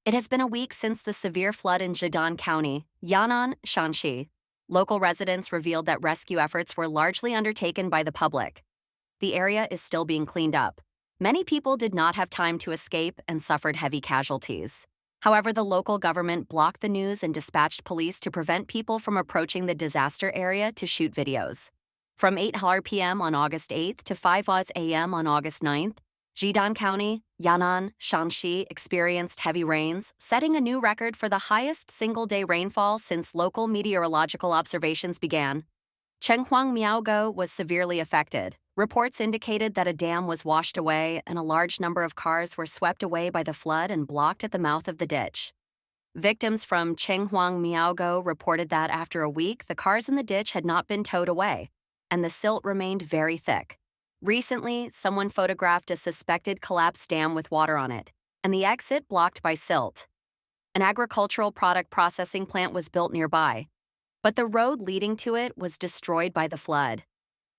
It has been a week since the severe flood in Zhidan County, Yan'an, Shaanxi. Local residents revealed that rescue efforts were largely undertaken by the public. The area is still being cleaned up. Many people did not have time to escape and suffered heavy casualties. However, the local government blocked the news and dispatched police to prevent people from approaching the disaster area to shoot videos. From 8:00 p.m. on August 8th to 5:00 a.m. on August 9th, Zhidan County, Yan'an, Shaanxi experienced heavy rains, setting a new record for the highest single-day rainfall since local meteorological observations began. Chenhuang was severely affected. Reports indicated that a dam was washed away and a large number of cars were swept away by the flood and blocked at the mouth of the ditch. Victims from Chenhuang reported that after a week, the cars in the ditch had not been towed away, and the silt remained very thick. Recently, someone photographed a suspected collapsed dam with water on it, and the exit blocked by silt. An agricultural product processing plant was built nearby, but the road leading to it was destroyed by the flood.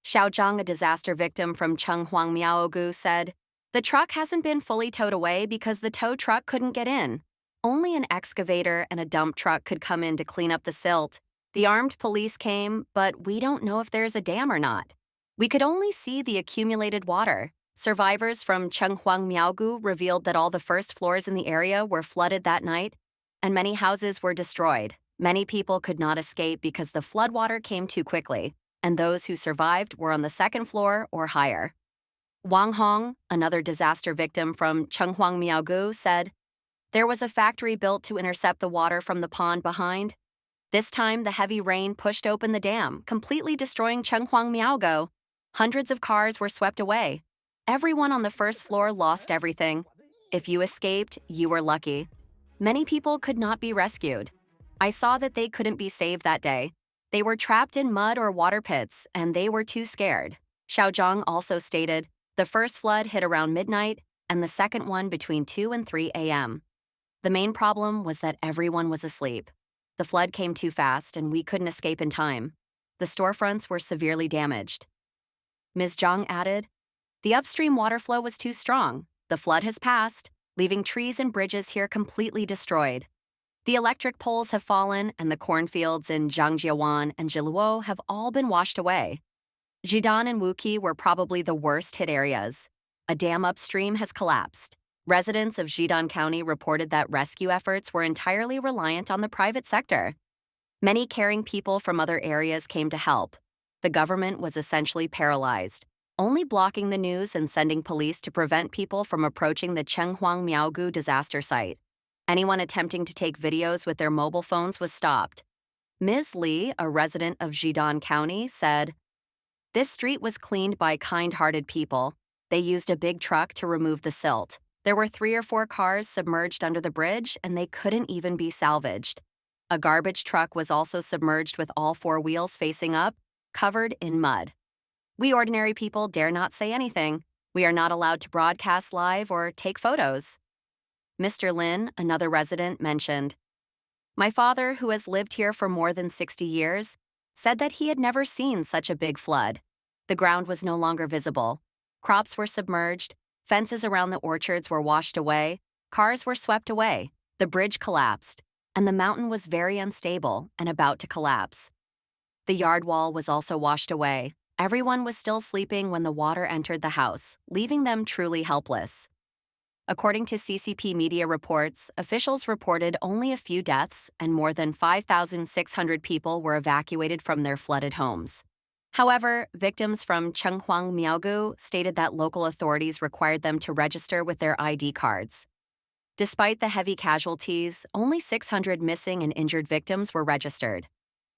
Xiaozhang, a disaster victim from Chenhuang said, "The truck hasn't been fully towed away because the tow truck couldn't get in. Only an excavator and a dump truck could come in to clean up the silt. The armed police came, but we don't know if there's a dam or not. We could only see the accumulated water." Survivors from Chenhuang revealed that all the first floors in the area were flooded that night, and many houses were destroyed. Many people could not escape because the floodwater came too quickly, and those who survived were on the second floor or higher. Wang Hong, another disaster victim from Chenhuang said, "There was a factory built to intercept the water from the pond behind. This time, the heavy rain pushed open the dam, completely destroying Chenhuang. Hundreds of cars were swept away. Everyone on the first floor lost everything. If you escaped, you were lucky. Many people could not be rescued. I saw that they couldn't be saved that day. They were trapped in mud or water pits, and they were too scared." Xiaozhang also stated, "The first flood hit around midnight, and the second one between 2 and 3 a.m. The main problem was that everyone was asleep. The flood came too fast, and we couldn't escape in time. The storefronts were severely damaged." Ms. Zhang added, "The upstream water flow was too strong. The flood has passed, leaving trees and bridges here completely destroyed. The electric poles have fallen, and the cornfields in Zhangjiawan and Jiluo have all been washed away. Zhidan and Wuqi were probably the worst hit areas. A dam upstream has collapsed." Residents of Zhidan County reported that rescue efforts were entirely reliant on the private sector. Many caring people from other areas came to help. The government was essentially paralyzed, only blocking the news and sending police to prevent people from approaching the Chenhuang disaster site. Anyone attempting to take videos with their mobile phones was stopped. Ms. Li, a resident of Zhidan County, said, "This street was cleaned by kind-hearted people. They used a big truck to remove the silt. There were 3 or 4 cars submerged under the bridge, and they couldn't even be salvaged. A garbage truck was also submerged with all 4 wheels facing up, covered in mud. We ordinary people dare not say anything. We are not allowed to broadcast live or take photos." Mr. Lin, another resident, mentioned, "My father, who has lived here for more than 60 years, said that he had never seen such a big flood. The ground was no longer visible. Crops were submerged, fences around the orchards were washed away, cars were swept away, the bridge collapsed, and the mountain was very unstable and about to collapse. The yard wall was also washed away. Everyone was still sleeping when the water entered the house, leaving them truly helpless." According to CCP media reports, officials reported only a few deaths and more than 5,600 people were evacuated from their flooded homes. However, victims from Chenhuang stated that local authorities required them to register with their ID cards. Despite the heavy casualties, only 600 missing and injured victims were registered.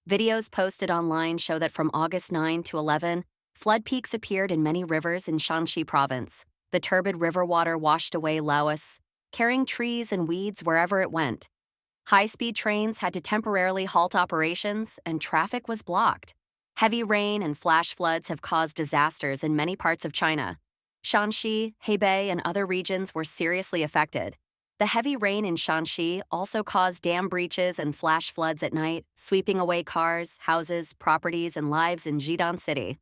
Videos posted online show that from August 9 to 11, flood peaks appeared in many rivers in Shaanxi province. The turbid river water washed away Laos, carrying trees and weeds wherever it went. High-speed trains had to temporarily halt operations, and traffic was blocked. Heavy rain and flash floods have caused disasters in many parts of China. Shaanxi, Hebei, and other regions were seriously affected. The heavy rain in Shaanxi also caused dam breaches and flash floods at night, sweeping away cars, houses, properties, and lives in Zhidan City.